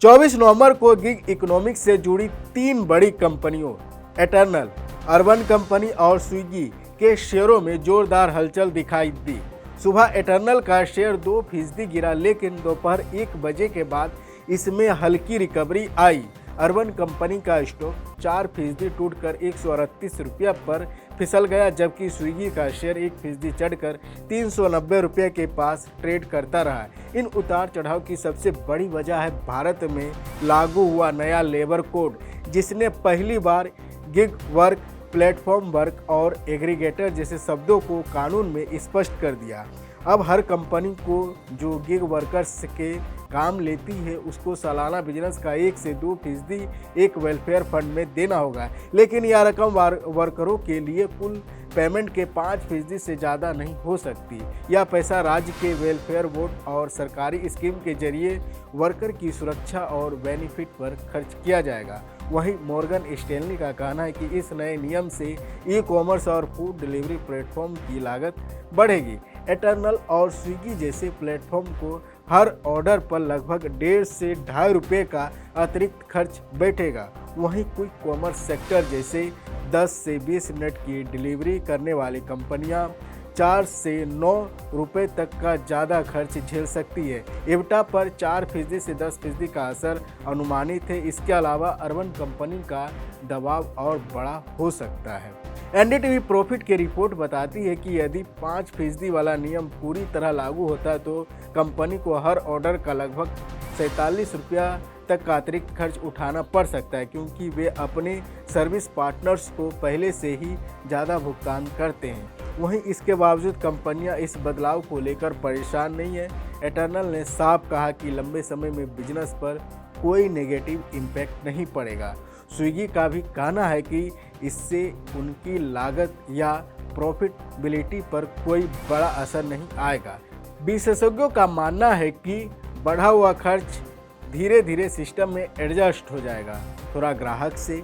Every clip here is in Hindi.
24 नवंबर को गिग इकोनॉमिक्स से जुड़ी 3 बड़ी कंपनियों एटर्नल, अर्बन कंपनी और स्विगी के शेयरों में जोरदार हलचल दिखाई दी। सुबह एटर्नल का शेयर 2% गिरा, लेकिन दोपहर 1 बजे के बाद इसमें हल्की रिकवरी आई। अर्बन कंपनी का स्टॉक 4% टूटकर 138 रुपये पर फिसल गया, जबकि स्विगी का शेयर 1% चढ़कर 390 रुपये के पास ट्रेड करता रहा। इन उतार चढ़ाव की सबसे बड़ी वजह है भारत में लागू हुआ नया लेबर कोड, जिसने पहली बार गिग वर्क, प्लेटफॉर्म वर्क और एग्रीगेटर जैसे शब्दों को कानून में स्पष्ट कर दिया। अब हर कंपनी को जो गिग वर्कर्स के काम लेती है उसको सालाना बिजनेस का 1 से 2% एक वेलफेयर फंड में देना होगा, लेकिन यह रकम वर्करों के लिए कुल पेमेंट के 5% से ज़्यादा नहीं हो सकती। यह पैसा राज्य के वेलफेयर बोर्ड और सरकारी स्कीम के जरिए वर्कर की सुरक्षा और बेनिफिट पर खर्च किया जाएगा। वहीं मॉर्गन स्टैनली का कहना है कि इस नए नियम से ई-कॉमर्स और फूड डिलीवरी प्लेटफॉर्म की लागत बढ़ेगी। एटर्नल और स्विगी जैसे प्लेटफॉर्म को हर ऑर्डर पर लगभग 1.5 से 2.5 रुपये का अतिरिक्त खर्च बैठेगा। वहीं क्विक कॉमर्स सेक्टर जैसे 10 से 20 मिनट की डिलीवरी करने वाली कंपनियां 4 से 9 रुपये तक का ज़्यादा खर्च झेल सकती है। इब्टा पर 4% से 10% का असर अनुमानित है। इसके अलावा अर्बन कंपनी का दबाव और बड़ा हो सकता है। एनडीटीवी प्रॉफिट की रिपोर्ट बताती है कि यदि 5% वाला नियम पूरी तरह लागू होता तो कंपनी को हर ऑर्डर का लगभग 47 रुपया तक का अतिरिक्त खर्च उठाना पड़ सकता है, क्योंकि वे अपने सर्विस पार्टनर्स को पहले से ही ज़्यादा भुगतान करते हैं। वहीं इसके बावजूद कंपनियां इस बदलाव को लेकर परेशान नहीं है। एटर्नल ने साफ कहा कि लंबे समय में बिजनेस पर कोई नेगेटिव इम्पैक्ट नहीं पड़ेगा। स्विगी का भी कहना है कि इससे उनकी लागत या प्रॉफिटेबिलिटी पर कोई बड़ा असर नहीं आएगा। विशेषज्ञों का मानना है कि बढ़ा हुआ खर्च धीरे धीरे सिस्टम में एडजस्ट हो जाएगा, थोड़ा ग्राहक से,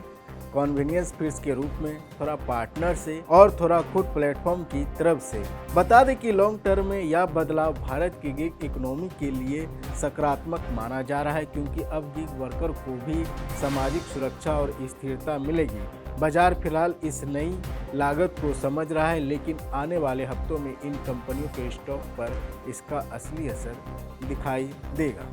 कन्वीनियंस फीस के रूप में, थोड़ा पार्टनर से और थोड़ा खुद प्लेटफॉर्म की तरफ से। बता दें कि लॉन्ग टर्म में यह बदलाव भारत की गिग इकोनॉमी के लिए सकारात्मक माना जा रहा है, क्योंकि अब गिग वर्कर को भी सामाजिक सुरक्षा और स्थिरता मिलेगी। बाजार फिलहाल इस नई लागत को समझ रहा है, लेकिन आने वाले हफ्तों में इन कंपनियों के स्टॉक पर इसका असली असर दिखाई देगा।